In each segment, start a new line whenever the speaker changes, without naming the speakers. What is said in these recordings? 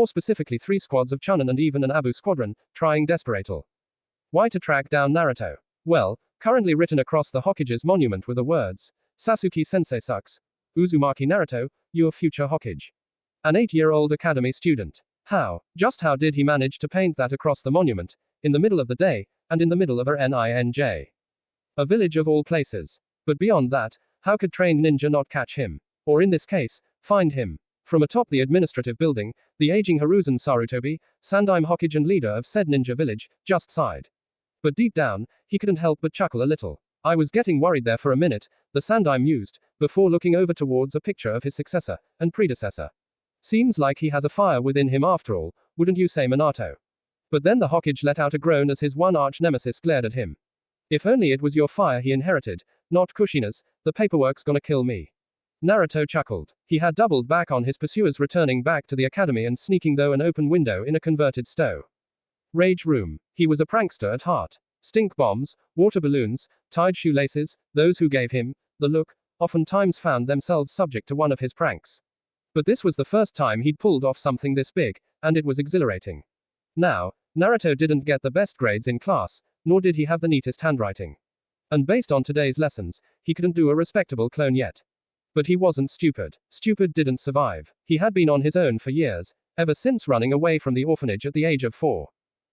More specifically 3 squads of Chunin and even an Abu squadron, trying desperately. Why to track down Naruto? Well, currently written across the Hokage's monument were the words, Sasuke-sensei sucks. Uzumaki Naruto, your future Hokage. An 8-year-old academy student. How, just how did he manage to paint that across the monument, in the middle of the day, and in the middle of a ninj? A village of all places. But beyond that, how could trained ninja not catch him? Or in this case, find him? From atop the administrative building, the aging Haruzen Sarutobi, Sandaime Hokage and leader of said ninja village, just sighed. But deep down, he couldn't help but chuckle a little. I was getting worried there for a minute, the Sandaime mused, before looking over towards a picture of his successor, and predecessor. Seems like he has a fire within him after all, wouldn't you say, Minato? But then the Hokage let out a groan as his one arch-nemesis glared at him. If only it was your fire he inherited, not Kushina's, the paperwork's gonna kill me. Naruto chuckled. He had doubled back on his pursuers, returning back to the academy and sneaking through an open window in a converted stow. Rage room. He was a prankster at heart. Stink bombs, water balloons, tied shoelaces, those who gave him the look, oftentimes found themselves subject to one of his pranks. But this was the first time he'd pulled off something this big, and it was exhilarating. Now, Naruto didn't get the best grades in class, nor did he have the neatest handwriting. And based on today's lessons, he couldn't do a respectable clone yet. But he wasn't stupid. Stupid didn't survive. He had been on his own for years, ever since running away from the orphanage at the age of 4.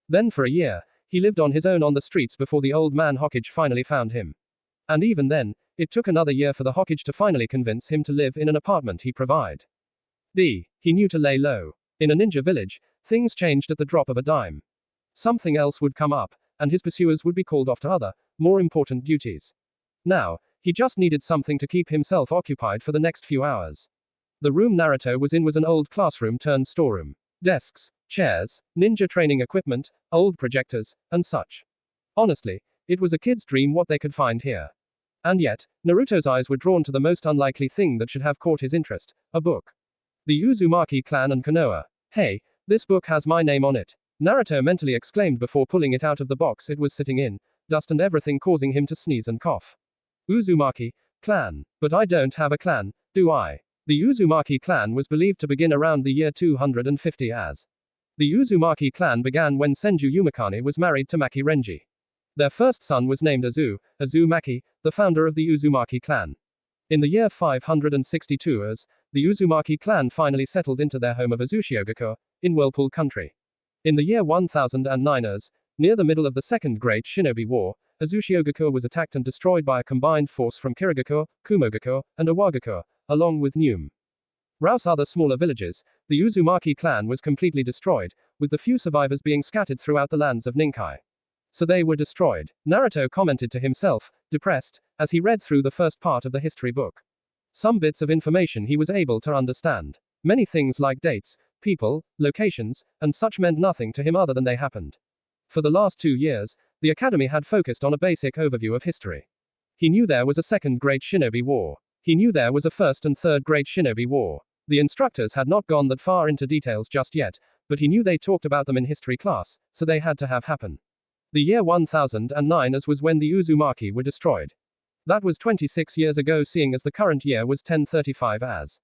Then for a year, he lived on his own on the streets before the old man Hokage finally found him. And even then, it took another year for the Hokage to finally convince him to live in an apartment he provided. He knew to lay low. In a ninja village, things changed at the drop of a dime. Something else would come up, and his pursuers would be called off to other, more important duties. Now, he just needed something to keep himself occupied for the next few hours. The room Naruto was in was an old classroom turned storeroom. Desks, chairs, ninja training equipment, old projectors, and such. Honestly, it was a kid's dream what they could find here. And yet, Naruto's eyes were drawn to the most unlikely thing that should have caught his interest, a book. The Uzumaki clan and Konoha. Hey, this book has my name on it. Naruto mentally exclaimed before pulling it out of the box it was sitting in, dust and everything causing him to sneeze and cough. Uzumaki clan. But I don't have a clan, do I? The Uzumaki clan was believed to begin around the year 250 as. The Uzumaki clan began when Senju Yumikani was married to Maki Renji. Their first son was named Uzumaki, the founder of the Uzumaki clan. In the year 562 as, the Uzumaki clan finally settled into their home of Uzushiogakure, in Whirlpool country. In the year 1009 as, near the middle of the Second Great Shinobi War, Uzushiogakure was attacked and destroyed by a combined force from Kirigakure, Kumogakure, and Iwagakure, along with Neume. Rouse other smaller villages, the Uzumaki clan was completely destroyed, with the few survivors being scattered throughout the lands of Ninkai. So they were destroyed, Naruto commented to himself, depressed, as he read through the first part of the history book. Some bits of information he was able to understand. Many things like dates, people, locations, and such meant nothing to him other than they happened. For the last 2 years, the academy had focused on a basic overview of history. He knew there was a Second Great Shinobi War. He knew there was a First and Third Great Shinobi War. The instructors had not gone that far into details just yet, but he knew they talked about them in history class, so they had to have happen. The year 1009 as was when the Uzumaki were destroyed. That was 26 years ago, seeing as the current year was 1035 as.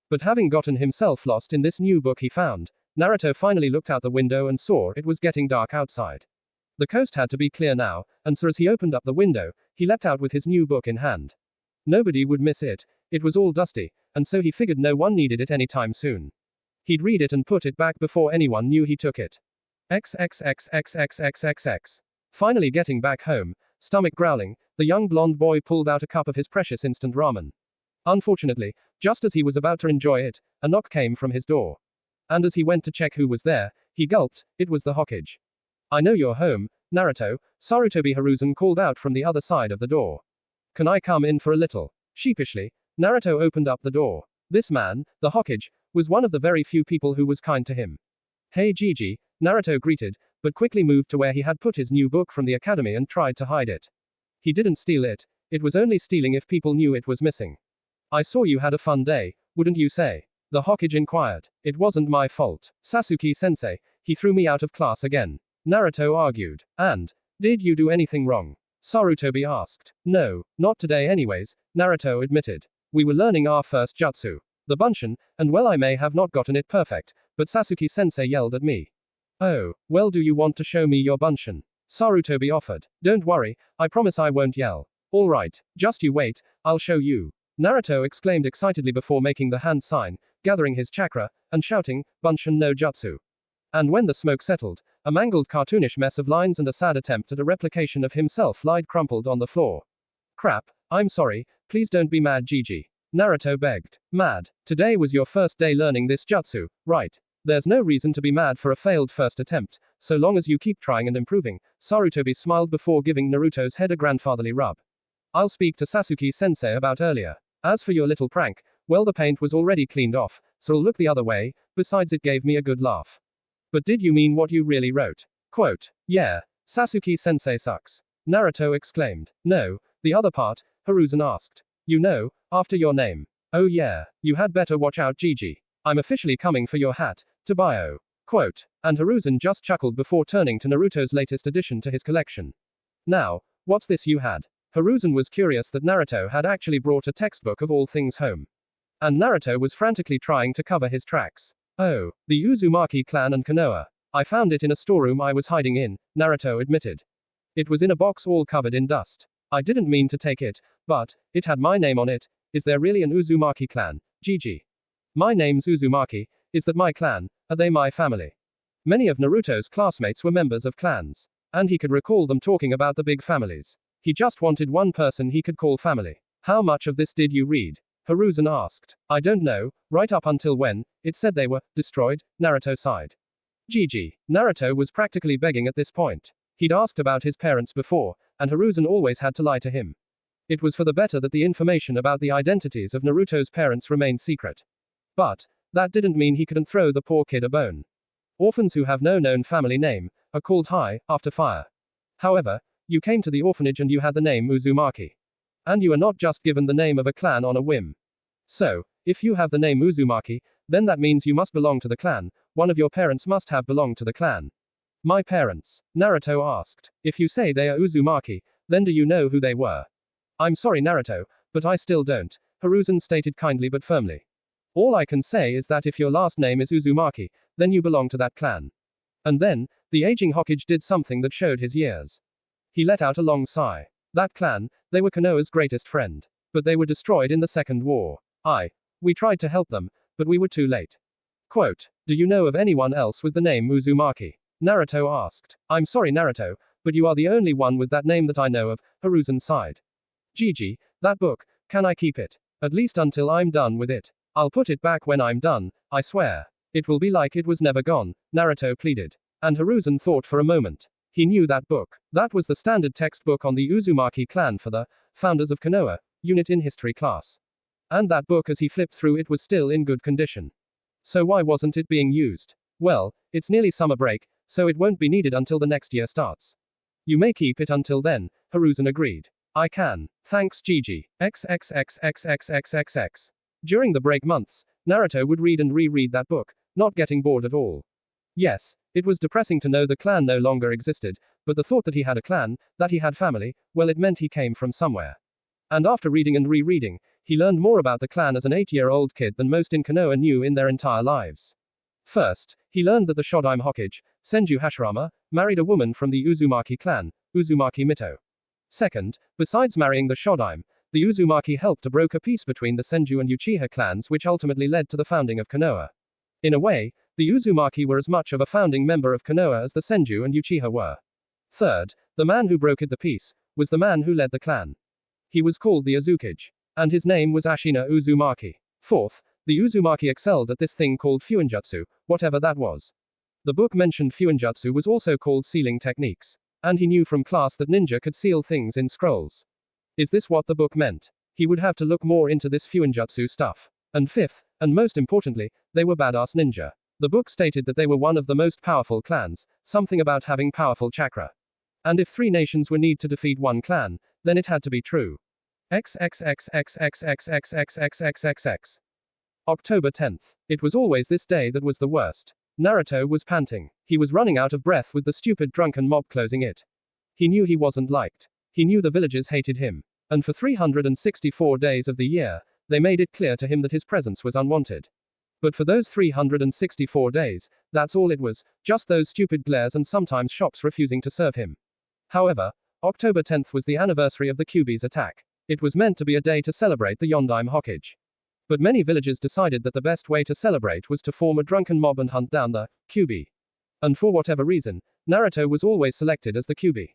But having gotten himself lost in this new book he found, Naruto finally looked out the window and saw it was getting dark outside. The coast had to be clear now, and so as he opened up the window, he leapt out with his new book in hand. Nobody would miss it. It was all dusty, and so he figured no one needed it anytime soon. He'd read it and put it back before anyone knew he took it. XXXXXXXX. Finally getting back home, stomach growling, the young blonde boy pulled out a cup of his precious instant ramen. Unfortunately, just as he was about to enjoy it, a knock came from his door. And as he went to check who was there, he gulped, it was the Hokage. I know you're home, Naruto, Sarutobi Hiruzen called out from the other side of the door. Can I come in for a little? Sheepishly, Naruto opened up the door. This man, the Hokage, was one of the very few people who was kind to him. Hey Gigi, Naruto greeted, but quickly moved to where he had put his new book from the academy and tried to hide it. He didn't steal it. It was only stealing if people knew it was missing. I saw you had a fun day, wouldn't you say? The Hokage inquired. It wasn't my fault. Sasuke-sensei, he threw me out of class again. Naruto argued. And, did you do anything wrong? Sarutobi asked. No, not today anyways, Naruto admitted. We were learning our first jutsu. The Bunshin, and well I may have not gotten it perfect, but Sasuke-sensei yelled at me. Oh, well do you want to show me your Bunshin? Sarutobi offered. Don't worry, I promise I won't yell. Alright, just you wait, I'll show you. Naruto exclaimed excitedly before making the hand sign, gathering his chakra, and shouting, Bunshin no jutsu. And when the smoke settled, a mangled cartoonish mess of lines and a sad attempt at a replication of himself lied crumpled on the floor. Crap, I'm sorry, please don't be mad Gigi. Naruto begged. Mad? Today was your first day learning this jutsu, right? There's no reason to be mad for a failed first attempt, so long as you keep trying and improving. Sarutobi smiled before giving Naruto's head a grandfatherly rub. I'll speak to Sasuke-sensei about earlier. As for your little prank, well the paint was already cleaned off, so I'll look the other way, besides it gave me a good laugh. But did you mean what you really wrote? Quote, yeah, Sasuke-sensei sucks. Naruto exclaimed. No, the other part, Hiruzen asked. You know, after your name. Oh yeah, you had better watch out Gigi. I'm officially coming for your hat, Tobio. Quote, and Hiruzen just chuckled before turning to Naruto's latest addition to his collection. Now, what's this you had? Hiruzen was curious that Naruto had actually brought a textbook of all things home. And Naruto was frantically trying to cover his tracks. Oh, the Uzumaki clan and Konoha. I found it in a storeroom I was hiding in, Naruto admitted. It was in a box all covered in dust. I didn't mean to take it, but it had my name on it. Is there really an Uzumaki clan? GG. My name's Uzumaki. Is that my clan? Are they my family? Many of Naruto's classmates were members of clans, and he could recall them talking about the big families. He just wanted one person he could call family. How much of this did you read? Hiruzen asked. I don't know, right up until when it said they were destroyed, Naruto sighed. GG. Naruto was practically begging at this point. He'd asked about his parents before, and Hiruzen always had to lie to him. It was for the better that the information about the identities of Naruto's parents remained secret. But that didn't mean he couldn't throw the poor kid a bone. Orphans who have no known family name are called high after fire. However, you came to the orphanage and you had the name Uzumaki. And you are not just given the name of a clan on a whim. So, if you have the name Uzumaki, then that means you must belong to the clan. One of your parents must have belonged to the clan. My parents? Naruto asked. If you say they are Uzumaki, then do you know who they were? I'm sorry Naruto, but I still don't, Hiruzen stated kindly but firmly. All I can say is that if your last name is Uzumaki, then you belong to that clan. And then, the aging Hokage did something that showed his years. He let out a long sigh. That clan, they were Konoha's greatest friend. But they were destroyed in the Second War. We tried to help them, but we were too late. Quote, do you know of anyone else with the name Uzumaki? Naruto asked. I'm sorry Naruto, but you are the only one with that name that I know of, Hiruzen sighed. Gigi, that book, can I keep it? At least until I'm done with it. I'll put it back when I'm done, I swear. It will be like it was never gone, Naruto pleaded. And Hiruzen thought for a moment. He knew that book. That was the standard textbook on the Uzumaki clan for the founders of Konoha unit in history class. And that book, as he flipped through it, was still in good condition. So why wasn't it being used? Well, it's nearly summer break, so it won't be needed until the next year starts. You may keep it until then, Hiruzen agreed. I can. Thanks Gigi. XXXXXXXX. During the break months, Naruto would read and reread that book, not getting bored at all. Yes, it was depressing to know the clan no longer existed, but the thought that he had a clan, that he had family, well, it meant he came from somewhere. And after reading and rereading, he learned more about the clan as an 8-year-old kid than most in Konoha knew in their entire lives. First, he learned that the Shodaime Hokage, Senju Hashirama, married a woman from the Uzumaki clan, Uzumaki Mito. Second, besides marrying the Shodaime, the Uzumaki helped to broker peace between the Senju and Uchiha clans, which ultimately led to the founding of Konoha. In a way, the Uzumaki were as much of a founding member of Konoha as the Senju and Uchiha were. Third, the man who brokered the peace was the man who led the clan. He was called the Azukage, and his name was Ashina Uzumaki. Fourth, the Uzumaki excelled at this thing called Fuinjutsu, whatever that was. The book mentioned Fuinjutsu was also called sealing techniques. And he knew from class that ninja could seal things in scrolls. Is this what the book meant? He would have to look more into this Fuinjutsu stuff. And fifth, and most importantly, they were badass ninja. The book stated that they were one of the most powerful clans, something about having powerful chakra. And if 3 nations were need to defeat one clan, then it had to be true. XXXXXXXXXXXX. October 10th. It was always this day that was the worst. Naruto was panting. He was running out of breath with the stupid drunken mob closing it. He knew he wasn't liked. He knew the villagers hated him. And for 364 days of the year, they made it clear to him that his presence was unwanted. But for those 364 days, that's all it was, just those stupid glares and sometimes shops refusing to serve him. However, October 10th was the anniversary of the Kyuubi's attack. It was meant to be a day to celebrate the Yondaime Hokage. But many villagers decided that the best way to celebrate was to form a drunken mob and hunt down the Kyuubi. And for whatever reason, Naruto was always selected as the Kyuubi.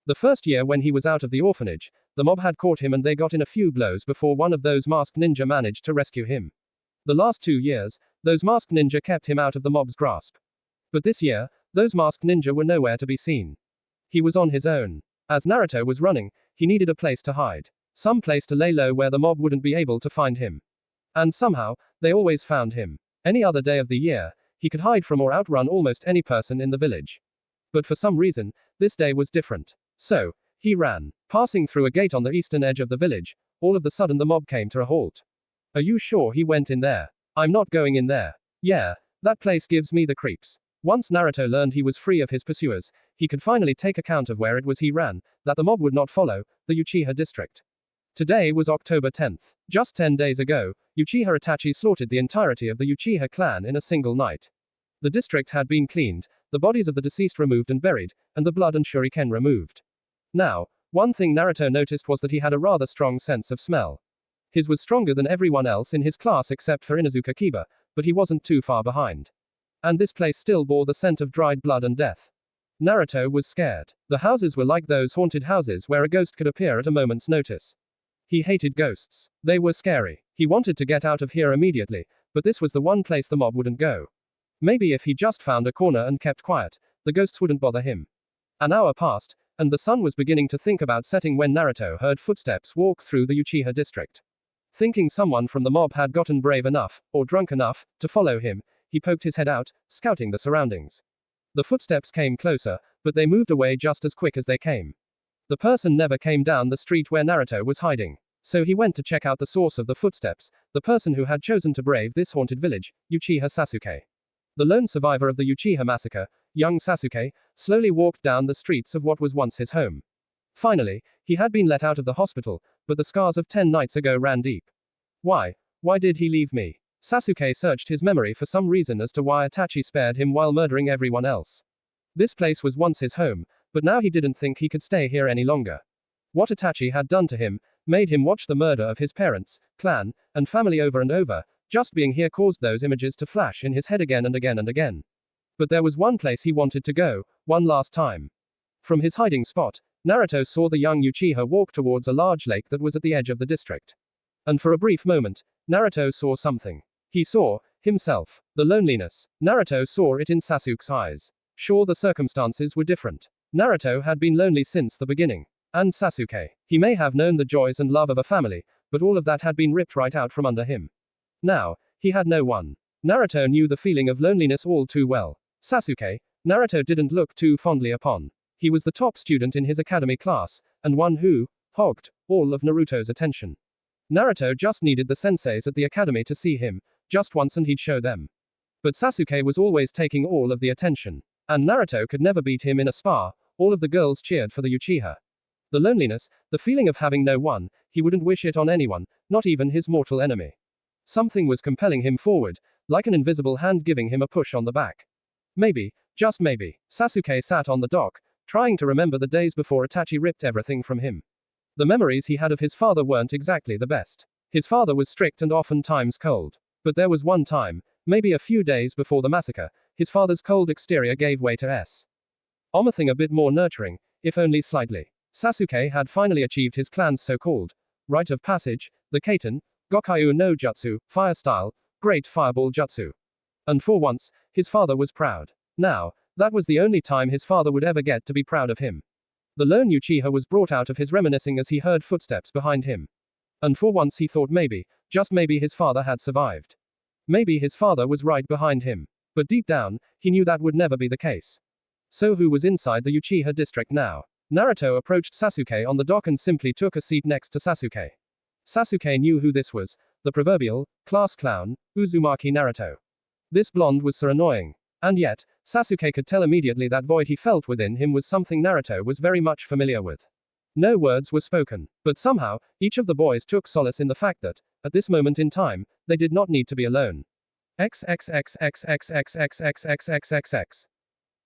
The first year when he was out of the orphanage, the mob had caught him and they got in a few blows before one of those masked ninja managed to rescue him. The last 2 years, those masked ninja kept him out of the mob's grasp. But this year, those masked ninja were nowhere to be seen. He was on his own. As Naruto was running, he needed a place to hide. Some place to lay low where the mob wouldn't be able to find him. And somehow, they always found him. Any other day of the year, he could hide from or outrun almost any person in the village. But for some reason, this day was different. So, he ran. Passing through a gate on the eastern edge of the village, all of a sudden the mob came to a halt. Are you sure he went in there? I'm not going in there. Yeah, that place gives me the creeps. Once Naruto learned he was free of his pursuers, he could finally take account of where it was he ran, that the mob would not follow, the Uchiha district. Today was October 10th. Just 10 days ago, Uchiha Itachi slaughtered the entirety of the Uchiha clan in a single night. The district had been cleaned, the bodies of the deceased removed and buried, and the blood and shuriken removed. Now, One thing Naruto noticed was that he had a rather strong sense of smell. His was stronger than everyone else in his class except for Inuzuka Kiba, but he wasn't too far behind. And this place still bore the scent of dried blood and death. Naruto was scared. The houses were like those haunted houses where a ghost could appear at a moment's notice. He hated ghosts. They were scary. He wanted to get out of here immediately, but this was the one place the mob wouldn't go. Maybe if he just found a corner and kept quiet, the ghosts wouldn't bother him. An hour passed, and the sun was beginning to think about setting when Naruto heard footsteps walk through the Uchiha district. Thinking someone from the mob had gotten brave enough, or drunk enough, to follow him, he poked his head out, scouting the surroundings. The footsteps came closer, but they moved away just as quick as they came. The person never came down the street where Naruto was hiding. So he went to check out the source of the footsteps, the person who had chosen to brave this haunted village, Uchiha Sasuke. The lone survivor of the Uchiha massacre, young Sasuke, slowly walked down the streets of what was once his home. Finally, he had been let out of the hospital, but the scars of 10 nights ago ran deep. Why did he leave me? Sasuke searched his memory for some reason as to why Itachi spared him while murdering everyone else. This place was once his home, but now he didn't think he could stay here any longer. What Itachi had done to him made him watch the murder of his parents, clan, and family over and over. Just being here caused those images to flash in his head again and again and again. But there was one place he wanted to go, one last time. From his hiding spot, Naruto saw the young Uchiha walk towards a large lake that was at the edge of the district. And for a brief moment, Naruto saw something. He saw himself. The loneliness. Naruto saw it in Sasuke's eyes. Sure, the circumstances were different. Naruto had been lonely since the beginning. And Sasuke. He may have known the joys and love of a family, but all of that had been ripped right out from under him. Now, he had no one. Naruto knew the feeling of loneliness all too well. Sasuke, Naruto didn't look too fondly upon. He was the top student in his academy class, and one who hogged all of Naruto's attention. Naruto just needed the senseis at the academy to see him, just once and he'd show them. But Sasuke was always taking all of the attention. And Naruto could never beat him in a spar, all of the girls cheered for the Uchiha. The loneliness, the feeling of having no one, he wouldn't wish it on anyone, not even his mortal enemy. Something was compelling him forward, like an invisible hand giving him a push on the back. Maybe, just maybe, Sasuke sat on the dock, trying to remember the days before Itachi ripped everything from him. The memories he had of his father weren't exactly the best. His father was strict and oftentimes cold. But there was one time, maybe a few days before the massacre, his father's cold exterior gave way to something a bit more nurturing, if only slightly. Sasuke had finally achieved his clan's so-called rite of passage, the Kaiten, Gokyu no Jutsu, fire style, great fireball jutsu. And for once, his father was proud. Now, that was the only time his father would ever get to be proud of him. The lone Uchiha was brought out of his reminiscing as he heard footsteps behind him. And for once he thought maybe, just maybe his father had survived. Maybe his father was right behind him. But deep down, he knew that would never be the case. So who was inside the Uchiha district now? Naruto approached Sasuke on the dock and simply took a seat next to Sasuke. Sasuke knew who this was, the proverbial class clown, Uzumaki Naruto. This blonde was so annoying. And yet, Sasuke could tell immediately that void he felt within him was something Naruto was very much familiar with. No words were spoken, but somehow, each of the boys took solace in the fact that, at this moment in time, they did not need to be alone. XXXXXXXXXXXXX.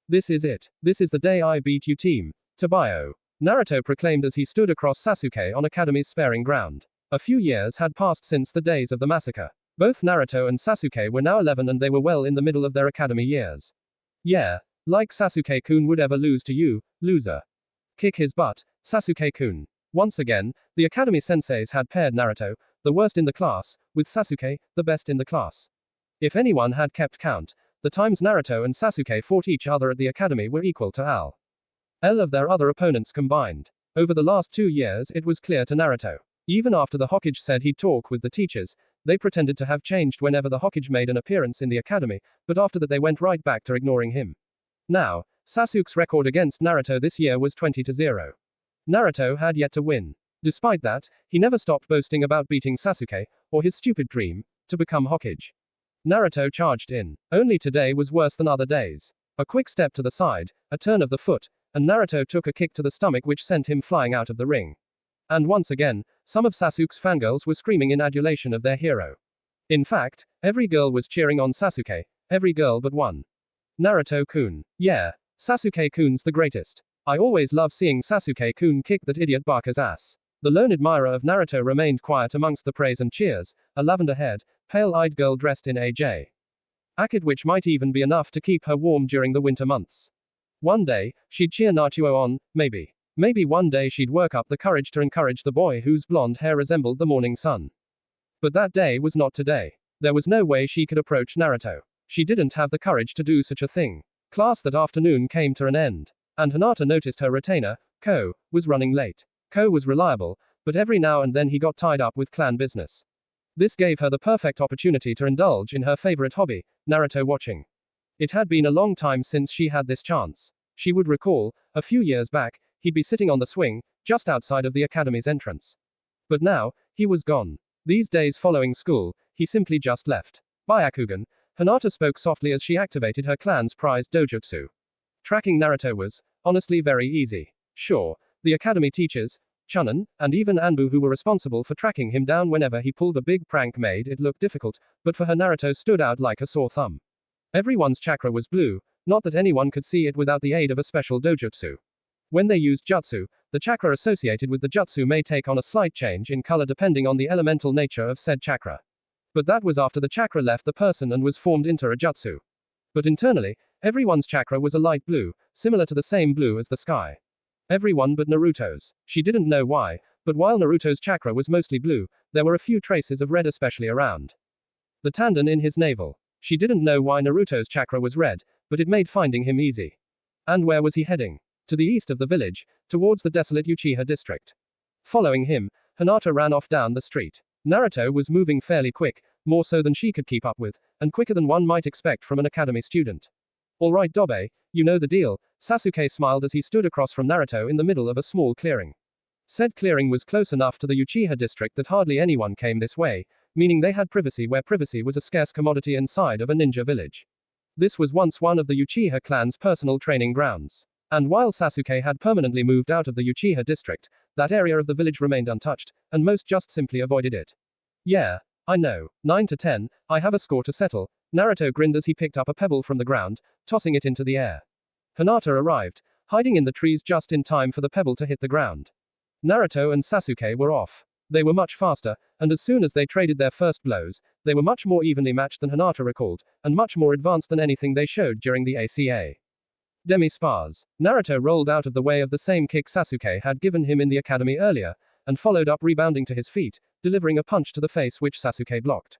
This is it. This is the day I beat you, team. Tabio. Naruto proclaimed as he stood across Sasuke on Academy's sparing ground. A few years had passed since the days of the massacre. Both Naruto and Sasuke were now 11 and they were well in the middle of their academy years. Yeah, like Sasuke-kun would ever lose to you, loser. Kick his butt, Sasuke-kun. Once again, the academy senseis had paired Naruto, the worst in the class, with Sasuke, the best in the class. If anyone had kept count, the times Naruto and Sasuke fought each other at the academy were equal to L of their other opponents combined. Over the last 2 years it was clear to Naruto. Even after the Hokage said he'd talk with the teachers, they pretended to have changed whenever the Hokage made an appearance in the academy, but after that they went right back to ignoring him. Now, Sasuke's record against Naruto this year was 20-0. Naruto had yet to win. Despite that, he never stopped boasting about beating Sasuke, or his stupid dream, to become Hokage. Naruto charged in. Only today was worse than other days. A quick step to the side, a turn of the foot, and Naruto took a kick to the stomach which sent him flying out of the ring. And once again, some of Sasuke's fangirls were screaming in adulation of their hero. In fact, every girl was cheering on Sasuke, every girl but one. Naruto-kun. Yeah, Sasuke-kun's the greatest. I always love seeing Sasuke-kun kick that idiot Barker's ass. The lone admirer of Naruto remained quiet amongst the praise and cheers, a lavender-haired, pale-eyed girl dressed in a jacket which might even be enough to keep her warm during the winter months. One day, she'd cheer Naruto on, maybe. Maybe one day she'd work up the courage to encourage the boy whose blonde hair resembled the morning sun. But that day was not today. There was no way she could approach Naruto. She didn't have the courage to do such a thing. Class that afternoon came to an end, and Hinata noticed her retainer, Ko, was running late. Ko was reliable, but every now and then he got tied up with clan business. This gave her the perfect opportunity to indulge in her favorite hobby, Naruto watching. It had been a long time since she had this chance. She would recall, a few years back, he'd be sitting on the swing, just outside of the academy's entrance. But now, he was gone. These days following school, he simply just left. Byakugan, Hinata spoke softly as she activated her clan's prized dojutsu. Tracking Naruto was, honestly, very easy. Sure, the academy teachers, Chunin, and even Anbu who were responsible for tracking him down whenever he pulled a big prank made it look difficult, but for her Naruto stood out like a sore thumb. Everyone's chakra was blue, not that anyone could see it without the aid of a special dojutsu. When they used jutsu, the chakra associated with the jutsu may take on a slight change in color depending on the elemental nature of said chakra. But that was after the chakra left the person and was formed into a jutsu. But internally, everyone's chakra was a light blue, similar to the same blue as the sky. Everyone but Naruto's. She didn't know why, but while Naruto's chakra was mostly blue, there were a few traces of red especially around the tendon in his navel. She didn't know why Naruto's chakra was red, but it made finding him easy. And where was he heading? To the east of the village, towards the desolate Uchiha district. Following him, Hinata ran off down the street. Naruto was moving fairly quick, more so than she could keep up with, and quicker than one might expect from an academy student. All right, Dobe, you know the deal, Sasuke smiled as he stood across from Naruto in the middle of a small clearing. Said clearing was close enough to the Uchiha district that hardly anyone came this way, meaning they had privacy where privacy was a scarce commodity inside of a ninja village. This was once one of the Uchiha clan's personal training grounds. And while Sasuke had permanently moved out of the Uchiha district, that area of the village remained untouched, and most just simply avoided it. Yeah, I know. 9 to 10, I have a score to settle, Naruto grinned as he picked up a pebble from the ground, tossing it into the air. Hinata arrived, hiding in the trees just in time for the pebble to hit the ground. Naruto and Sasuke were off. They were much faster, and as soon as they traded their first blows, they were much more evenly matched than Hinata recalled, and much more advanced than anything they showed during the ACA. Demi-spars. Naruto rolled out of the way of the same kick Sasuke had given him in the academy earlier, and followed up rebounding to his feet, delivering a punch to the face which Sasuke blocked.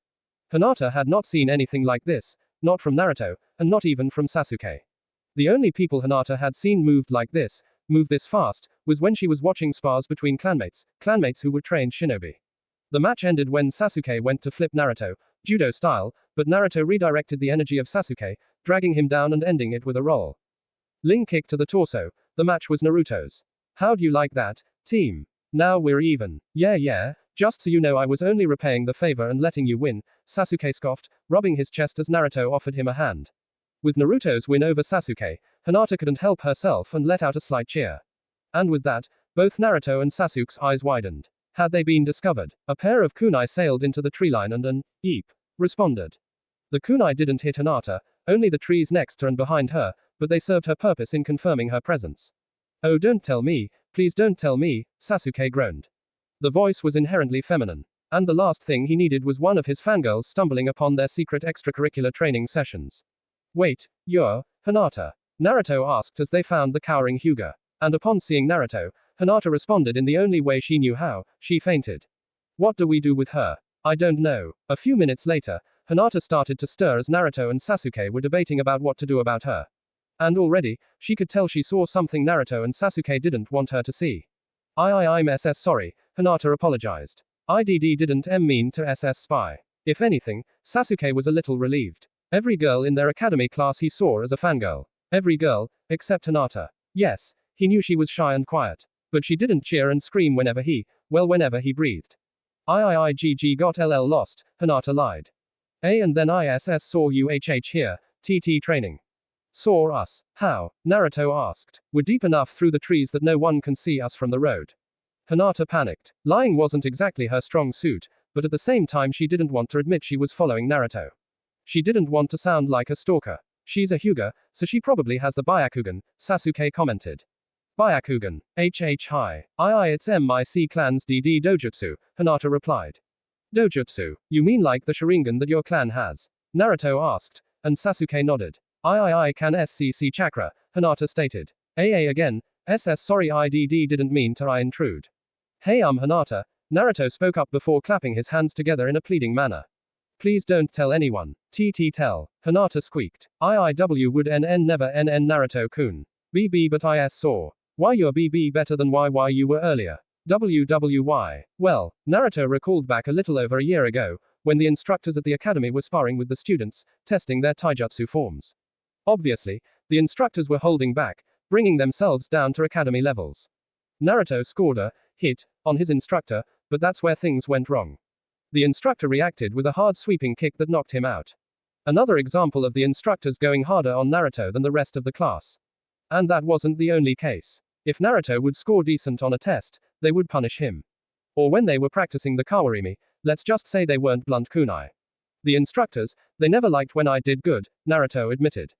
Hinata had not seen anything like this, not from Naruto, and not even from Sasuke. The only people Hinata had seen move this fast, was when she was watching spars between clanmates who were trained shinobi. The match ended when Sasuke went to flip Naruto, judo style, but Naruto redirected the energy of Sasuke, dragging him down and ending it with a roll. Ling kick to the torso. The match was Naruto's. How'd you like that, team? Now we're even. Yeah, just so you know I was only repaying the favor and letting you win, Sasuke scoffed, rubbing his chest as Naruto offered him a hand. With Naruto's win over Sasuke, Hinata couldn't help herself and let out a slight cheer. And with that, both Naruto and Sasuke's eyes widened. Had they been discovered? A pair of kunai sailed into the tree line and an eep responded. The kunai didn't hit Hinata, only the trees next to and behind her, but they served her purpose in confirming her presence. Oh, don't tell me, please don't tell me, Sasuke groaned. The voice was inherently feminine, and the last thing he needed was one of his fangirls stumbling upon their secret extracurricular training sessions. Wait, you're Hinata? Naruto asked as they found the cowering Hyuga. And upon seeing Naruto, Hinata responded in the only way she knew how, she fainted. What do we do with her? I don't know. A few minutes later, Hinata started to stir as Naruto and Sasuke were debating about what to do about her. And already, she could tell she saw something Naruto and Sasuke didn't want her to see. I'm SS sorry, Hinata apologized. IDD didn't mean to SS spy. If anything, Sasuke was a little relieved. Every girl in their academy class he saw as a fangirl. Every girl, except Hinata. Yes, he knew she was shy and quiet. But she didn't cheer and scream whenever he breathed. IIIGG got LL lost, Hinata lied. And then ISS saw UHH here, TT training. Saw us. How? Naruto asked. We're deep enough through the trees that no one can see us from the road. Hinata panicked. Lying wasn't exactly her strong suit, but at the same time she didn't want to admit she was following Naruto. She didn't want to sound like a stalker. She's a Hyuga, so she probably has the Byakugan, Sasuke commented. Byakugan. Hi. It's MIC clan's DD dojutsu, Hinata replied. Dojutsu? You mean like the Sharingan that your clan has? Naruto asked, and Sasuke nodded. I can SCC chakra, Hinata stated. Again, sorry IDD didn't mean to intrude. Hey Hinata, Naruto spoke up before clapping his hands together in a pleading manner. Please don't tell anyone. Tell. Hinata squeaked. IIW would NN never NN Naruto-kun. BB but IS saw. Why you're BB better than YY you were earlier. WWY. Well, Naruto recalled back a little over a year ago, when the instructors at the academy were sparring with the students, testing their taijutsu forms. Obviously, the instructors were holding back, bringing themselves down to academy levels. Naruto scored a hit on his instructor, but that's where things went wrong. The instructor reacted with a hard sweeping kick that knocked him out. Another example of the instructors going harder on Naruto than the rest of the class. And that wasn't the only case. If Naruto would score decent on a test, they would punish him. Or when they were practicing the kawarimi, let's just say they weren't blunt kunai. The instructors, they never liked when I did good, Naruto admitted.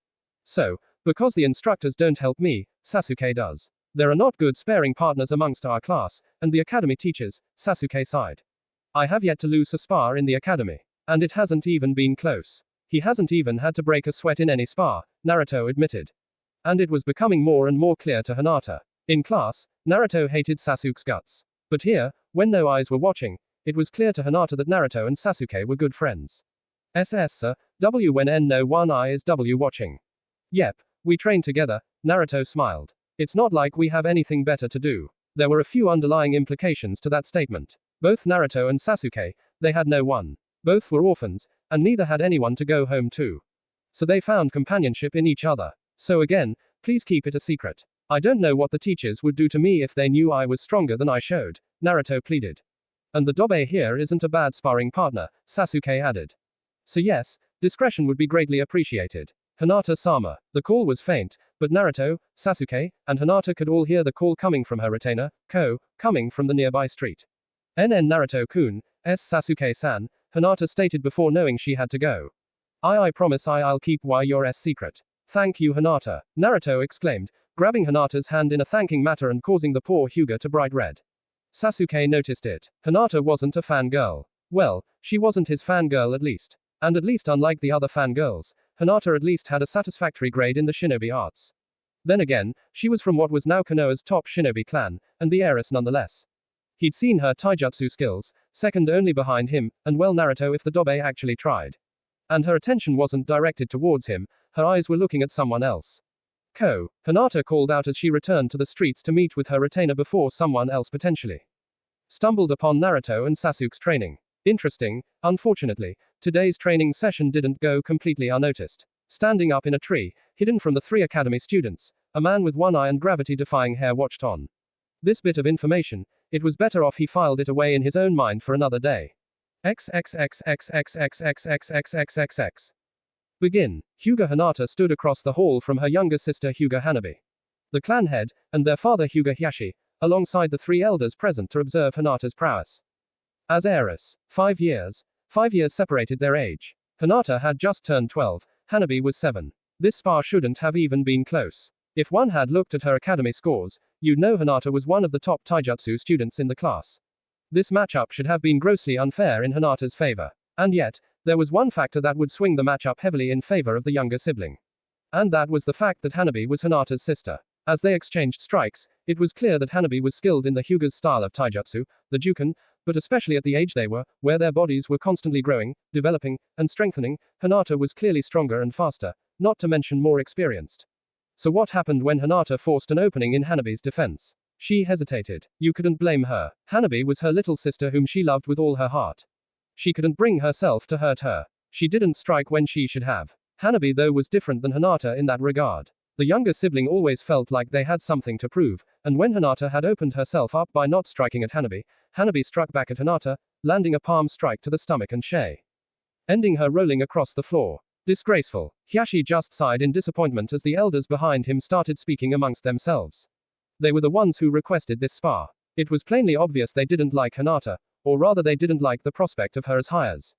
So, because the instructors don't help me, Sasuke does. There are not good sparring partners amongst our class, and the academy teachers, Sasuke sighed. I have yet to lose a spar in the academy. And it hasn't even been close. He hasn't even had to break a sweat in any spar, Naruto admitted. And it was becoming more and more clear to Hinata. In class, Naruto hated Sasuke's guts. But here, when no eyes were watching, it was clear to Hinata that Naruto and Sasuke were good friends. Sir, when no one eye is W watching. Yep, we train together, Naruto smiled. It's not like we have anything better to do. There were a few underlying implications to that statement. Both Naruto and Sasuke, they had no one. Both were orphans, and neither had anyone to go home to. So they found companionship in each other. So again, please keep it a secret. I don't know what the teachers would do to me if they knew I was stronger than I showed, Naruto pleaded. And the Dobe here isn't a bad sparring partner, Sasuke added. So yes, discretion would be greatly appreciated. Hinata-sama. The call was faint, but Naruto, Sasuke, and Hinata could all hear the call coming from her retainer, Ko, coming from the nearby street. NN Naruto-kun, Sasuke-san, Hinata stated before knowing she had to go. I promise I'll keep your secret. Thank you Hinata, Naruto exclaimed, grabbing Hinata's hand in a thanking manner and causing the poor Hyuga to bright red. Sasuke noticed it. Hinata wasn't a fangirl. Well, she wasn't his fangirl at least. And at least unlike the other fangirls, Hinata at least had a satisfactory grade in the shinobi arts. Then again, she was from what was now Konoha's top shinobi clan, and the heiress nonetheless. He'd seen her taijutsu skills, second only behind him, and well Naruto if the Dobe actually tried. And her attention wasn't directed towards him, her eyes were looking at someone else. Ko, Hinata called out as she returned to the streets to meet with her retainer before someone else potentially stumbled upon Naruto and Sasuke's training. Interesting, unfortunately, today's training session didn't go completely unnoticed. Standing up in a tree, hidden from the three academy students, a man with one eye and gravity-defying hair watched on. This bit of information, it was better off he filed it away in his own mind for another day. XXXXXXXXXXXXX. Begin. Hyuga Hinata stood across the hall from her younger sister Hyuga Hanabi, the clan head, and their father Hyuga Hiyashi, alongside the three elders present to observe Hinata's prowess. As heiress, 5 years. 5 years separated their age. Hinata had just turned 12, Hanabi was 7. This spar shouldn't have even been close. If one had looked at her academy scores, you'd know Hinata was one of the top taijutsu students in the class. This matchup should have been grossly unfair in Hinata's favor. And yet, there was one factor that would swing the matchup heavily in favor of the younger sibling. And that was the fact that Hanabi was Hinata's sister. As they exchanged strikes, it was clear that Hanabi was skilled in the Hyuga's style of taijutsu, the Juken, but especially at the age they were, where their bodies were constantly growing, developing, and strengthening, Hinata was clearly stronger and faster, not to mention more experienced. So what happened when Hinata forced an opening in Hanabi's defense? She hesitated. You couldn't blame her. Hanabi was her little sister whom she loved with all her heart. She couldn't bring herself to hurt her. She didn't strike when she should have. Hanabi though was different than Hinata in that regard. The younger sibling always felt like they had something to prove, and when Hinata had opened herself up by not striking at Hanabi, Hanabi struck back at Hinata, landing a palm strike to the stomach and ending her rolling across the floor. Disgraceful. Hiyashi just sighed in disappointment as the elders behind him started speaking amongst themselves. They were the ones who requested this spar. It was plainly obvious they didn't like Hinata, or rather they didn't like the prospect of her as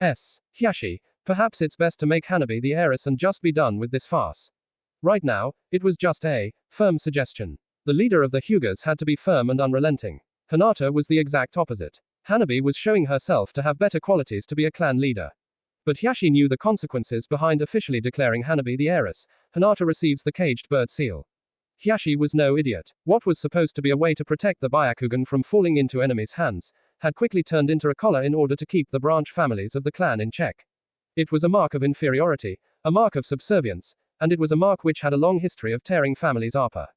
heirs. Hiyashi, perhaps it's best to make Hanabi the heiress and just be done with this farce. Right now, it was just a firm suggestion. The leader of the Hyugas had to be firm and unrelenting. Hinata was the exact opposite. Hanabi was showing herself to have better qualities to be a clan leader. But Hyashi knew the consequences behind officially declaring Hanabi the heiress. Hinata receives the caged bird seal. Hyashi was no idiot. What was supposed to be a way to protect the Byakugan from falling into enemies' hands, had quickly turned into a collar in order to keep the branch families of the clan in check. It was a mark of inferiority, a mark of subservience, and it was a mark which had a long history of tearing families apart.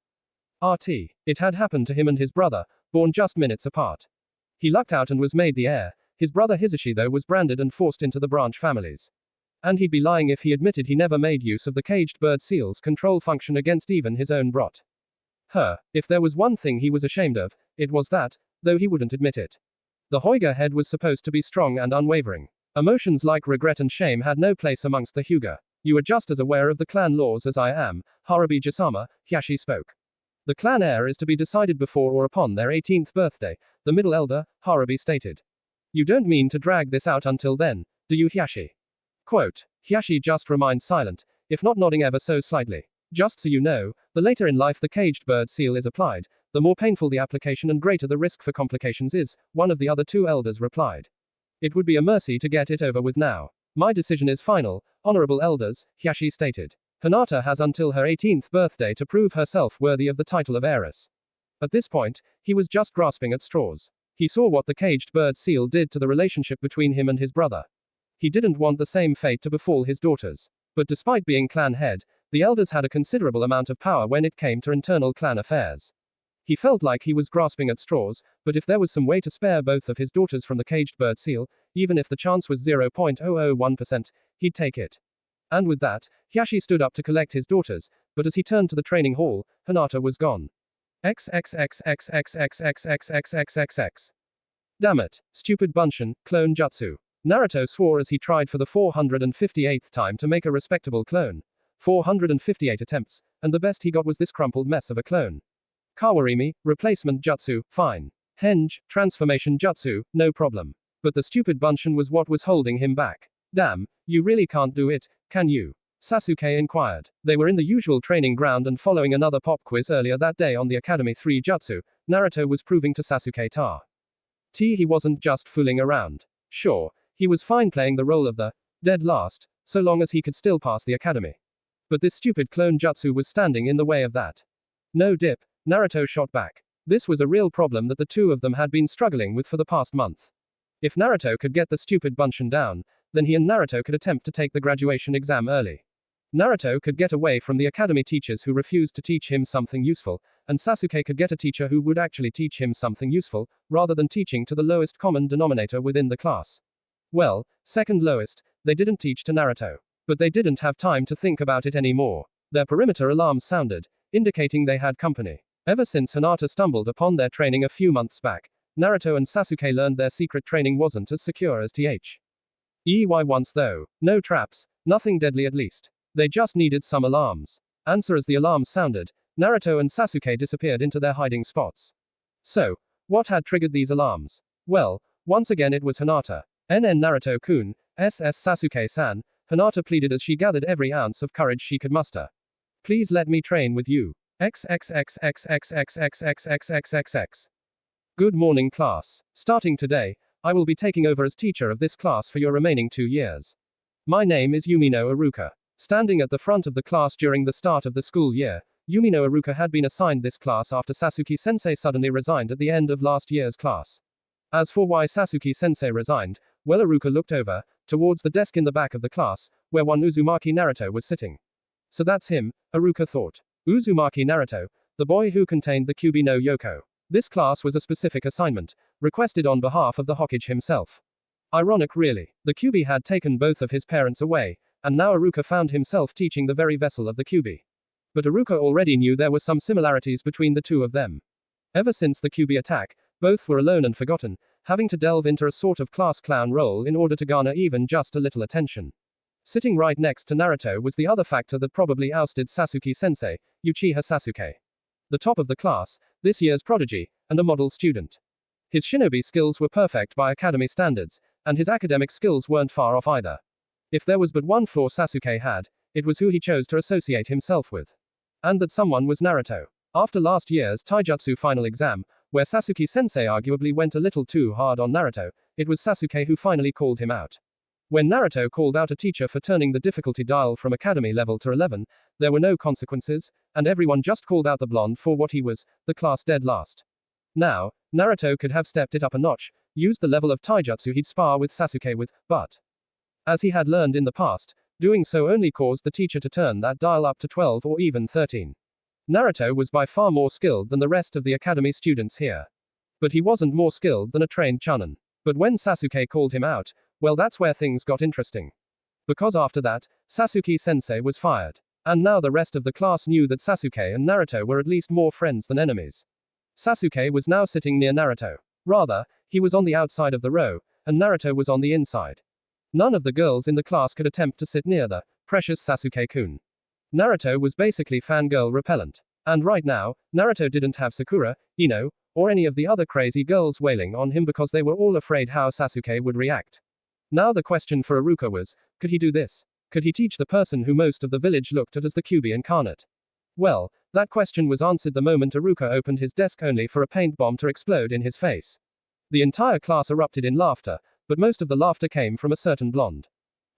It had happened to him and his brother, born just minutes apart. He lucked out and was made the heir. His brother Hisashi though was branded and forced into the branch families. And he'd be lying if he admitted he never made use of the caged bird seal's control function against even his own brot. If there was one thing he was ashamed of, it was that, though he wouldn't admit it. The Hyuga head was supposed to be strong and unwavering. Emotions like regret and shame had no place amongst the Hyuga. You are just as aware of the clan laws as I am, Harabi-Jisama, Hyashi spoke. The clan heir is to be decided before or upon their 18th birthday, the middle elder, Harabi stated. You don't mean to drag this out until then, do you, Hyashi? Quote. Hyashi just remained silent, if not nodding ever so slightly. Just so you know, the later in life the caged bird seal is applied, the more painful the application and greater the risk for complications is, one of the other two elders replied. It would be a mercy to get it over with now. My decision is final, honorable elders, Hyashi stated. Hinata has until her 18th birthday to prove herself worthy of the title of heiress. At this point, he was just grasping at straws. He saw what the caged bird seal did to the relationship between him and his brother. He didn't want the same fate to befall his daughters. But despite being clan head, the elders had a considerable amount of power when it came to internal clan affairs. He felt like he was grasping at straws, but if there was some way to spare both of his daughters from the caged bird seal, even if the chance was 0.001%, he'd take it. And with that, Hyashi stood up to collect his daughters, but as he turned to the training hall, Hinata was gone. XXXXXXXXXXXXX. Damn it. Stupid Bunshin, clone jutsu. Naruto swore as he tried for the 458th time to make a respectable clone. 458 attempts, and the best he got was this crumpled mess of a clone. Kawarimi, replacement jutsu, fine. Henge, transformation jutsu, no problem. But the stupid Bunshin was what was holding him back. Damn, you really can't do it, can you? Sasuke inquired. They were in the usual training ground and following another pop quiz earlier that day on the Academy 3 jutsu, Naruto was proving to Sasuke he wasn't just fooling around. Sure, he was fine playing the role of the dead last, so long as he could still pass the academy. But this stupid clone jutsu was standing in the way of that. No dip, Naruto shot back. This was a real problem that the two of them had been struggling with for the past month. If Naruto could get the stupid Bunshin down, then he and Naruto could attempt to take the graduation exam early. Naruto could get away from the academy teachers who refused to teach him something useful, and Sasuke could get a teacher who would actually teach him something useful, rather than teaching to the lowest common denominator within the class. Well, second lowest, they didn't teach to Naruto. But they didn't have time to think about it anymore. Their perimeter alarms sounded, indicating they had company. Ever since Hinata stumbled upon their training a few months back, Naruto and Sasuke learned their secret training wasn't as secure as once though. No traps, nothing deadly at least. They just needed some alarms. Answer as the alarms sounded, Naruto and Sasuke disappeared into their hiding spots. So, what had triggered these alarms? Well, once again it was Hinata. Naruto-kun, Sasuke-san, Hinata pleaded as she gathered every ounce of courage she could muster. Please let me train with you. XXXXXXXXXXXXX. Good morning class. Starting today, I will be taking over as teacher of this class for your remaining 2 years. My name is Yumino Aruka. Standing at the front of the class during the start of the school year, Yumino Aruka had been assigned this class after Sasuke-sensei suddenly resigned at the end of last year's class. As for why Sasuke-sensei resigned, well, Aruka looked over, towards the desk in the back of the class, where one Uzumaki Naruto was sitting. So that's him, Aruka thought. Uzumaki Naruto, the boy who contained the Kyuubi no Yoko. This class was a specific assignment, requested on behalf of the Hokage himself. Ironic really. The Kyuubi had taken both of his parents away, and now Aruka found himself teaching the very vessel of the Kyuubi. But Aruka already knew there were some similarities between the two of them. Ever since the Kyuubi attack, both were alone and forgotten, having to delve into a sort of class clown role in order to garner even just a little attention. Sitting right next to Naruto was the other factor that probably ousted Sasuke-sensei, Uchiha Sasuke. The top of the class, this year's prodigy, and a model student. His shinobi skills were perfect by academy standards, and his academic skills weren't far off either. If there was but one flaw Sasuke had, it was who he chose to associate himself with. And that someone was Naruto. After last year's taijutsu final exam, where Sasuke-sensei arguably went a little too hard on Naruto, it was Sasuke who finally called him out. When Naruto called out a teacher for turning the difficulty dial from academy level to 11, there were no consequences, and everyone just called out the blonde for what he was, the class dead last. Now, Naruto could have stepped it up a notch, used the level of taijutsu he'd spar with Sasuke with, but as he had learned in the past, doing so only caused the teacher to turn that dial up to 12 or even 13. Naruto was by far more skilled than the rest of the academy students here. But he wasn't more skilled than a trained chunin. But when Sasuke called him out, well, that's where things got interesting. Because after that, Sasuke-sensei was fired. And now the rest of the class knew that Sasuke and Naruto were at least more friends than enemies. Sasuke was now sitting near Naruto. Rather, he was on the outside of the row, and Naruto was on the inside. None of the girls in the class could attempt to sit near the precious Sasuke-kun. Naruto was basically fangirl repellent. And right now, Naruto didn't have Sakura, Ino, or any of the other crazy girls wailing on him because they were all afraid how Sasuke would react. Now the question for Iruka was, could he do this? Could he teach the person who most of the village looked at as the Kyuubi incarnate? Well, that question was answered the moment Iruka opened his desk only for a paint bomb to explode in his face. The entire class erupted in laughter, but most of the laughter came from a certain blonde.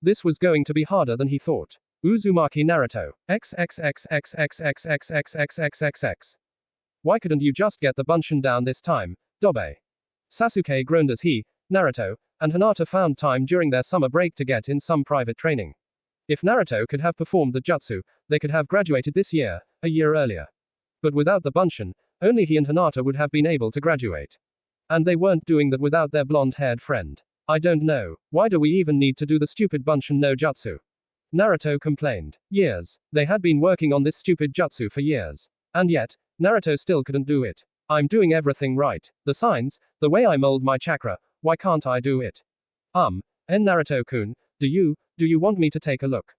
This was going to be harder than he thought. Uzumaki Naruto. XXXXXXXXXXXXX. Why couldn't you just get the bunshin down this time, Dobe? Sasuke groaned as he, Naruto, and Hinata found time during their summer break to get in some private training. If Naruto could have performed the jutsu, they could have graduated this year, a year earlier. But without the bunshin, only he and Hinata would have been able to graduate. And they weren't doing that without their blonde-haired friend. I don't know, why do we even need to do the stupid bunshin no jutsu? Naruto complained. Years. They had been working on this stupid jutsu for years. And yet, Naruto still couldn't do it. I'm doing everything right. The signs, the way I mold my chakra, why can't I do it? Naruto-kun, do you want me to take a look?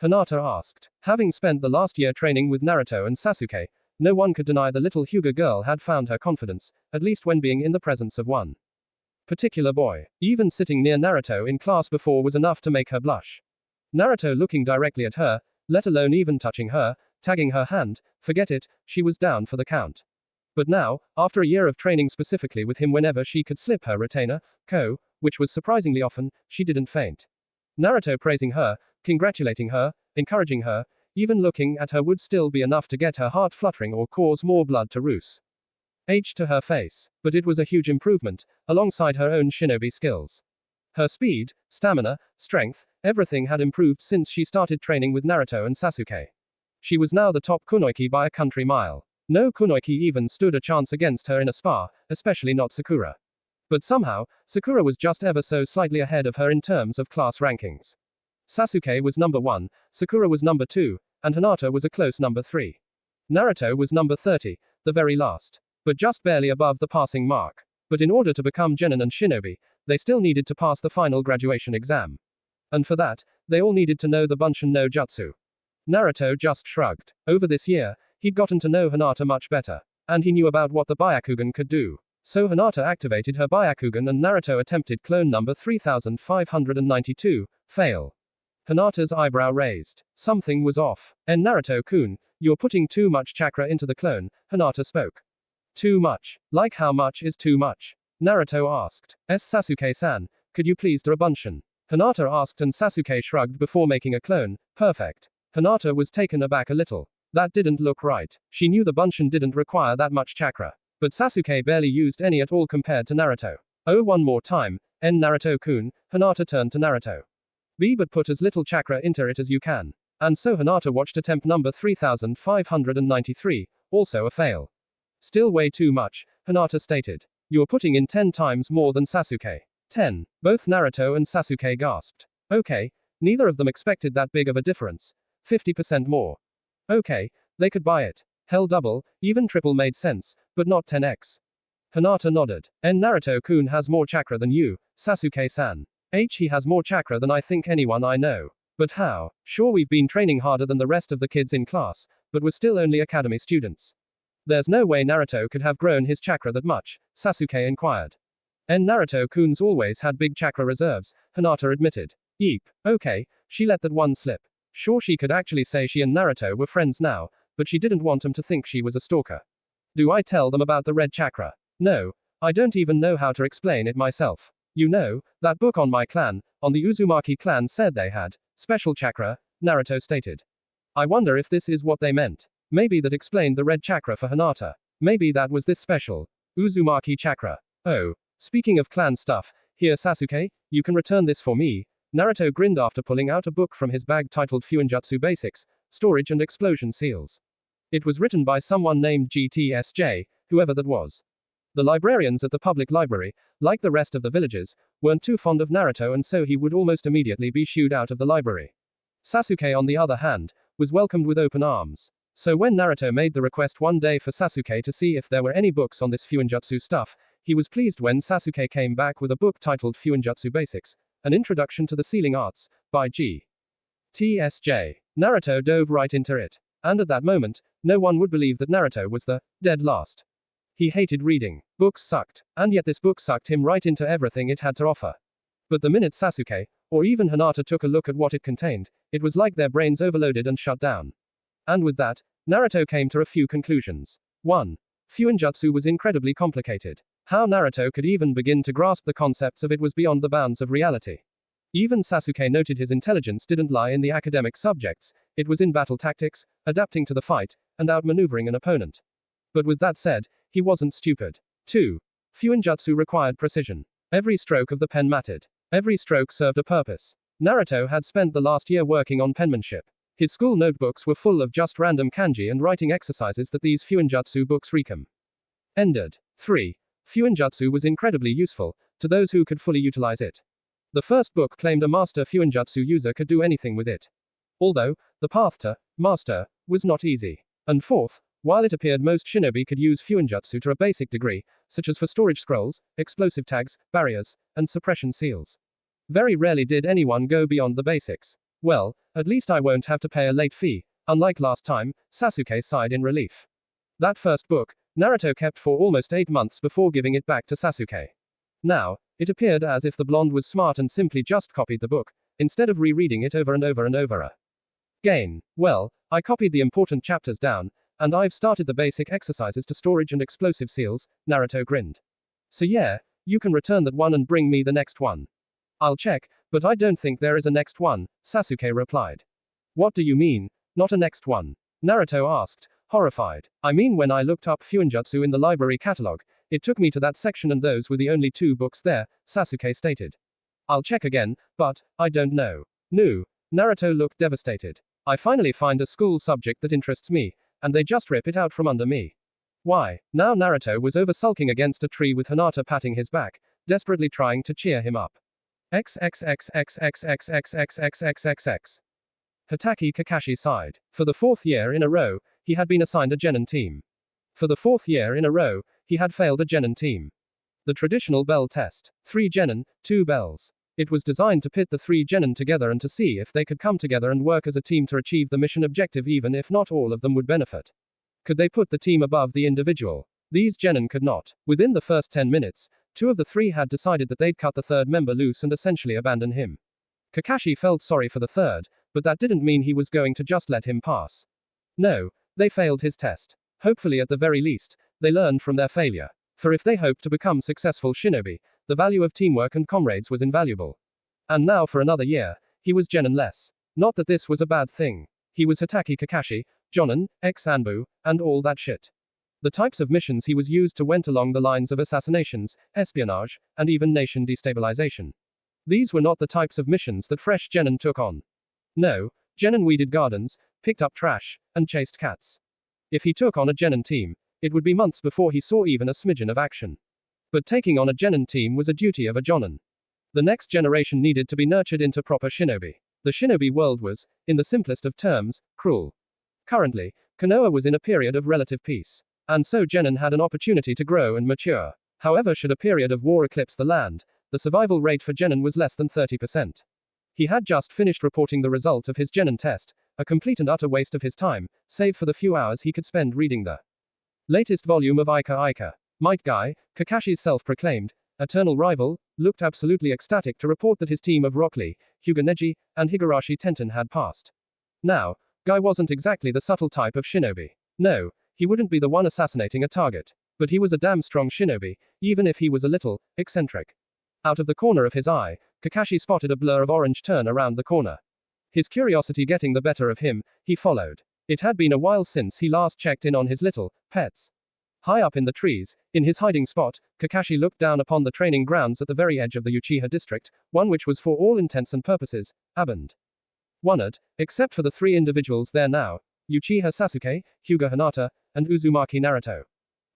Hinata asked. Having spent the last year training with Naruto and Sasuke, no one could deny the little Hyuga girl had found her confidence, at least when being in the presence of one particular boy. Even sitting near Naruto in class before was enough to make her blush. Naruto looking directly at her, let alone even touching her, tagging her hand, forget it, she was down for the count. But now, after a year of training specifically with him whenever she could slip her retainer, which was surprisingly often, she didn't faint. Naruto praising her, congratulating her, encouraging her, even looking at her would still be enough to get her heart fluttering or cause more blood to rush to her face. But it was a huge improvement, alongside her own shinobi skills. Her speed, stamina, strength, everything had improved since she started training with Naruto and Sasuke. She was now the top kunoichi by a country mile. No kunoichi even stood a chance against her in a spar, especially not Sakura. But somehow, Sakura was just ever so slightly ahead of her in terms of class rankings. Sasuke was number 1, Sakura was number 2, and Hinata was a close number 3. Naruto was number 30, the very last. But just barely above the passing mark. But in order to become genin and shinobi, they still needed to pass the final graduation exam. And for that, they all needed to know the bunshin no jutsu. Naruto just shrugged. Over this year, he'd gotten to know Hinata much better. And he knew about what the Byakugan could do. So Hinata activated her Byakugan and Naruto attempted clone number 3592, fail. Hinata's eyebrow raised. Something was off. Naruto-kun, you're putting too much chakra into the clone, Hinata spoke. Too much. Like how much is too much? Naruto asked. Sasuke-san, could you please do a bunshin? Hinata asked and Sasuke shrugged before making a clone, perfect. Hinata was taken aback a little. That didn't look right. She knew the bunshin didn't require that much chakra. But Sasuke barely used any at all compared to Naruto. Oh, one more time, Naruto-kun, Hinata turned to Naruto. But put as little chakra into it as you can. And so Hinata watched attempt number 3593, also a fail. Still way too much, Hinata stated. You're putting in 10 times more than Sasuke. 10. Both Naruto and Sasuke gasped. Okay, neither of them expected that big of a difference. 50% more. Okay, they could buy it. Hell, double, even triple made sense, but not 10x. Hinata nodded. Naruto-kun has more chakra than you, Sasuke-san. He has more chakra than I think anyone I know. But how? Sure, we've been training harder than the rest of the kids in class, but we're still only academy students. There's no way Naruto could have grown his chakra that much, Sasuke inquired. Naruto-kun's always had big chakra reserves, Hinata admitted. Yeep. Okay, she let that one slip. Sure, she could actually say she and Naruto were friends now, but she didn't want them to think she was a stalker. Do I tell them about the red chakra? No. I don't even know how to explain it myself. You know, that book on my clan, on the Uzumaki clan said they had special chakra, Naruto stated. I wonder if this is what they meant. Maybe that explained the red chakra for Hinata. Maybe that was this special Uzumaki chakra. Oh, speaking of clan stuff, here Sasuke, you can return this for me. Naruto grinned after pulling out a book from his bag titled Fuinjutsu Basics, Storage and Explosion Seals. It was written by someone named GTSJ, whoever that was. The librarians at the public library, like the rest of the villagers, weren't too fond of Naruto, and so he would almost immediately be shooed out of the library. Sasuke, on the other hand, was welcomed with open arms. So when Naruto made the request one day for Sasuke to see if there were any books on this Fuinjutsu stuff, he was pleased when Sasuke came back with a book titled Fuinjutsu Basics, An Introduction to the Sealing Arts, by G.T.S.J. Naruto dove right into it. And at that moment, no one would believe that Naruto was the dead last. He hated reading. Books sucked. And yet this book sucked him right into everything it had to offer. But the minute Sasuke, or even Hinata, took a look at what it contained, it was like their brains overloaded and shut down. And with that, Naruto came to a few conclusions. 1. Fuinjutsu was incredibly complicated. How Naruto could even begin to grasp the concepts of it was beyond the bounds of reality. Even Sasuke noted his intelligence didn't lie in the academic subjects, it was in battle tactics, adapting to the fight, and outmaneuvering an opponent. But with that said, he wasn't stupid. 2. Fuinjutsu required precision. Every stroke of the pen mattered. Every stroke served a purpose. Naruto had spent the last year working on penmanship. His school notebooks were full of just random kanji and writing exercises that these Fuinjutsu books recommended. 3. Fuinjutsu was incredibly useful to those who could fully utilize it. The first book claimed a master Fuinjutsu user could do anything with it. Although, the path to master was not easy. And 4th, while it appeared most shinobi could use Fuinjutsu to a basic degree, such as for storage scrolls, explosive tags, barriers, and suppression seals, very rarely did anyone go beyond the basics. Well, at least I won't have to pay a late fee, unlike last time, Sasuke sighed in relief. That first book, Naruto kept for almost 8 months before giving it back to Sasuke. Now, it appeared as if the blonde was smart and simply just copied the book, instead of rereading it over and over and over again. Well, I copied the important chapters down, and I've started the basic exercises to storage and explosive seals, Naruto grinned. So yeah, you can return that one and bring me the next one. I'll check, but I don't think there is a next one, Sasuke replied. What do you mean, not a next one? Naruto asked, horrified. I mean, when I looked up Fuinjutsu in the library catalog, it took me to that section and those were the only 2 books there, Sasuke stated. I'll check again, but I don't know. No. Naruto looked devastated. I finally find a school subject that interests me, and they just rip it out from under me. Why? Now Naruto was over sulking against a tree with Hinata patting his back, desperately trying to cheer him up. XXXXXXXXXXXXX. Hatake Kakashi sighed. For the 4th year in a row, he had been assigned a genin team. For the 4th year in a row, he had failed a genin team. The traditional bell test. 3 genin, 2 bells. It was designed to pit the 3 genin together and to see if they could come together and work as a team to achieve the mission objective, even if not all of them would benefit. Could they put the team above the individual? These genin could not. Within the first 10 minutes, 2 of the 3 had decided that they'd cut the 3rd member loose and essentially abandon him. Kakashi felt sorry for the 3rd, but that didn't mean he was going to just let him pass. No, they failed his test. Hopefully, at the very least, they learned from their failure. For if they hoped to become successful shinobi, the value of teamwork and comrades was invaluable. And now for another year, he was genin-less. Not that this was a bad thing. He was Hatake Kakashi, Jonin, ex-Anbu, and all that shit. The types of missions he was used to went along the lines of assassinations, espionage, and even nation destabilization. These were not the types of missions that fresh genin took on. No, genin weeded gardens, picked up trash, and chased cats. If he took on a genin team, it would be months before he saw even a smidgen of action. But taking on a genin team was a duty of a jonin. The next generation needed to be nurtured into proper shinobi. The shinobi world was, in the simplest of terms, cruel. Currently, Konoha was in a period of relative peace. And so genin had an opportunity to grow and mature. However, should a period of war eclipse the land, the survival rate for genin was less than 30%. He had just finished reporting the result of his genin test, a complete and utter waste of his time, save for the few hours he could spend reading the latest volume of Ika Ika. Might Guy, Kakashi's self-proclaimed eternal rival, looked absolutely ecstatic to report that his team of Rock Lee, Hyuga Neji, and Higurashi Tenten had passed. Now, Guy wasn't exactly the subtle type of shinobi. No, he wouldn't be the one assassinating a target. But he was a damn strong shinobi, even if he was a little eccentric. Out of the corner of his eye, Kakashi spotted a blur of orange turn around the corner. His curiosity getting the better of him, he followed. It had been a while since he last checked in on his little pets. High up in the trees, in his hiding spot, Kakashi looked down upon the training grounds at the very edge of the Uchiha district, one which was for all intents and purposes abandoned. One-ed, except for the three individuals there now, Uchiha Sasuke, Hyuga Hinata, and Uzumaki Naruto.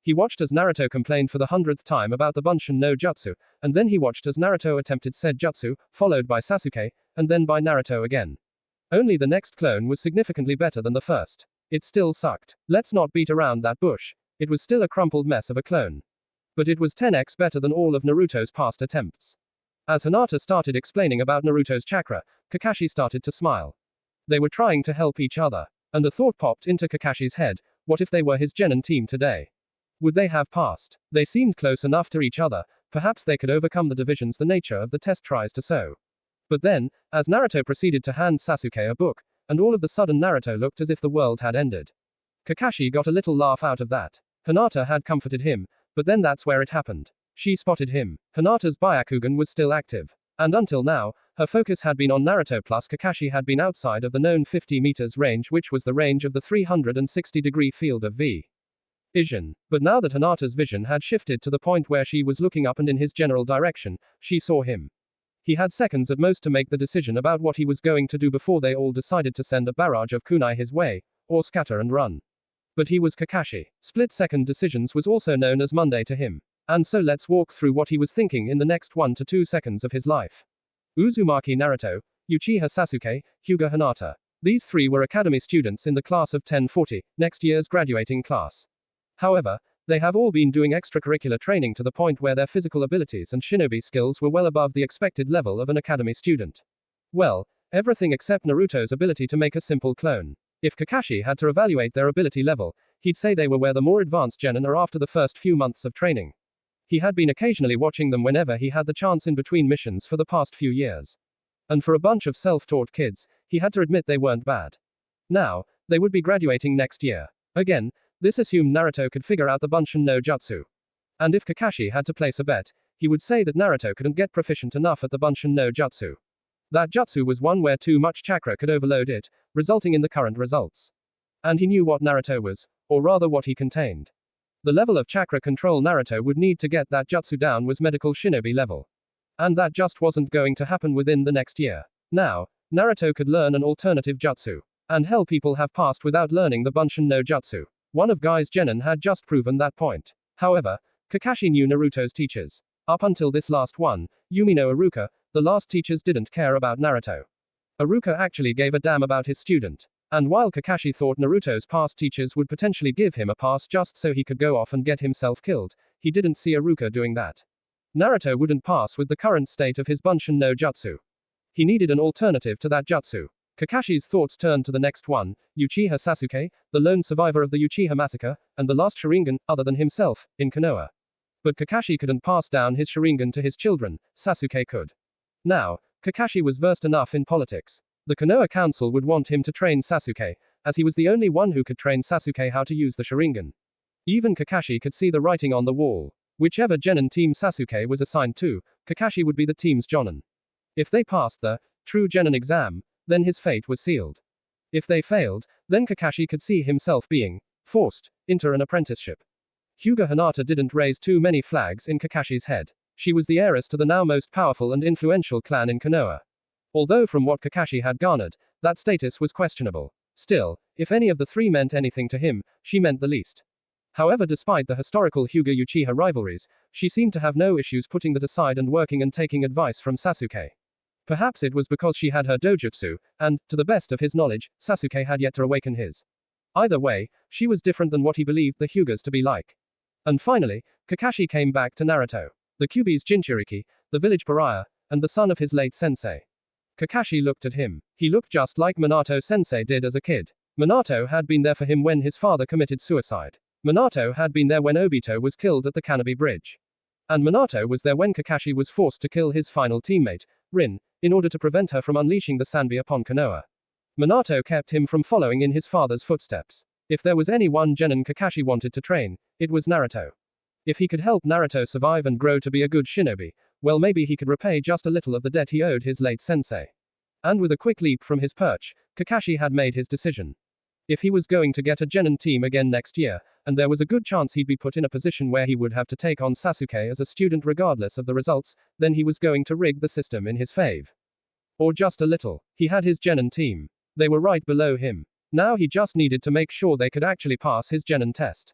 He watched as Naruto complained for the 100th time about the Bunshin no Jutsu, and then he watched as Naruto attempted said jutsu, followed by Sasuke, and then by Naruto again. Only the next clone was significantly better than the first. It still sucked. Let's not beat around that bush. It was still a crumpled mess of a clone. But it was 10x better than all of Naruto's past attempts. As Hinata started explaining about Naruto's chakra, Kakashi started to smile. They were trying to help each other. And a thought popped into Kakashi's head, what if they were his genin team today? Would they have passed? They seemed close enough to each other, perhaps they could overcome the divisions the nature of the test tries to sow. But then, as Naruto proceeded to hand Sasuke a book, and all of the sudden Naruto looked as if the world had ended. Kakashi got a little laugh out of that. Hinata had comforted him, but then that's where it happened. She spotted him. Hinata's Byakugan was still active. And until now, her focus had been on Naruto plus Kakashi had been outside of the known 50 meters range which was the range of the 360-degree field of vision. But now that Hinata's vision had shifted to the point where she was looking up and in his general direction, she saw him. He had seconds at most to make the decision about what he was going to do before they all decided to send a barrage of kunai his way, or scatter and run. But he was Kakashi. Split-second decisions was also known as Monday to him. And so let's walk through what he was thinking in the next 1 to 2 seconds of his life. Uzumaki Naruto, Uchiha Sasuke, Hyuga Hinata. These three were academy students in the class of 1040, next year's graduating class. However, they have all been doing extracurricular training to the point where their physical abilities and shinobi skills were well above the expected level of an academy student. Well, everything except Naruto's ability to make a simple clone. If Kakashi had to evaluate their ability level, he'd say they were where the more advanced genin are after the first few months of training. He had been occasionally watching them whenever he had the chance in between missions for the past few years. And for a bunch of self-taught kids, he had to admit they weren't bad. Now, they would be graduating next year. Again, this assumed Naruto could figure out the Bunshin no Jutsu. And if Kakashi had to place a bet, he would say that Naruto couldn't get proficient enough at the Bunshin no Jutsu. That jutsu was one where too much chakra could overload it, resulting in the current results. And he knew what Naruto was, or rather what he contained. The level of chakra control Naruto would need to get that jutsu down was medical shinobi level. And that just wasn't going to happen within the next year. Now, Naruto could learn an alternative jutsu. And hell, people have passed without learning the Bunshin no Jutsu. One of Guy's genin had just proven that point. However, Kakashi knew Naruto's teachers. Up until this last one, Yumi no Iruka, the last teachers didn't care about Naruto. Iruka actually gave a damn about his student. And while Kakashi thought Naruto's past teachers would potentially give him a pass just so he could go off and get himself killed, he didn't see Iruka doing that. Naruto wouldn't pass with the current state of his Bunshin no Jutsu. He needed an alternative to that jutsu. Kakashi's thoughts turned to the next one, Uchiha Sasuke, the lone survivor of the Uchiha massacre, and the last Sharingan, other than himself, in Konoha. But Kakashi couldn't pass down his Sharingan to his children, Sasuke could. Now, Kakashi was versed enough in politics. The Konoha Council would want him to train Sasuke, as he was the only one who could train Sasuke how to use the Sharingan. Even Kakashi could see the writing on the wall. Whichever genin team Sasuke was assigned to, Kakashi would be the team's jonin. If they passed the true genin exam, then his fate was sealed. If they failed, then Kakashi could see himself being forced into an apprenticeship. Hyuga Hinata didn't raise too many flags in Kakashi's head. She was the heiress to the now most powerful and influential clan in Konoha. Although from what Kakashi had garnered, that status was questionable. Still, if any of the three meant anything to him, she meant the least. However, despite the historical Hyuga-Uchiha rivalries, she seemed to have no issues putting that aside and working and taking advice from Sasuke. Perhaps it was because she had her dojutsu, and, to the best of his knowledge, Sasuke had yet to awaken his. Either way, she was different than what he believed the Hyugas to be like. And finally, Kakashi came back to Naruto. The Kyuubi's Jinchuriki, the village pariah, and the son of his late sensei. Kakashi looked at him. He looked just like Minato sensei did as a kid. Minato had been there for him when his father committed suicide. Minato had been there when Obito was killed at the Kanobi Bridge. And Minato was there when Kakashi was forced to kill his final teammate, Rin, in order to prevent her from unleashing the Sanbi upon Konoha. Minato kept him from following in his father's footsteps. If there was any one genin Kakashi wanted to train, it was Naruto. If he could help Naruto survive and grow to be a good shinobi, well, maybe he could repay just a little of the debt he owed his late sensei. And with a quick leap from his perch, Kakashi had made his decision. If he was going to get a genin team again next year, and there was a good chance he'd be put in a position where he would have to take on Sasuke as a student regardless of the results, then he was going to rig the system in his fave. Or just a little. He had his genin team. They were right below him. Now he just needed to make sure they could actually pass his genin test.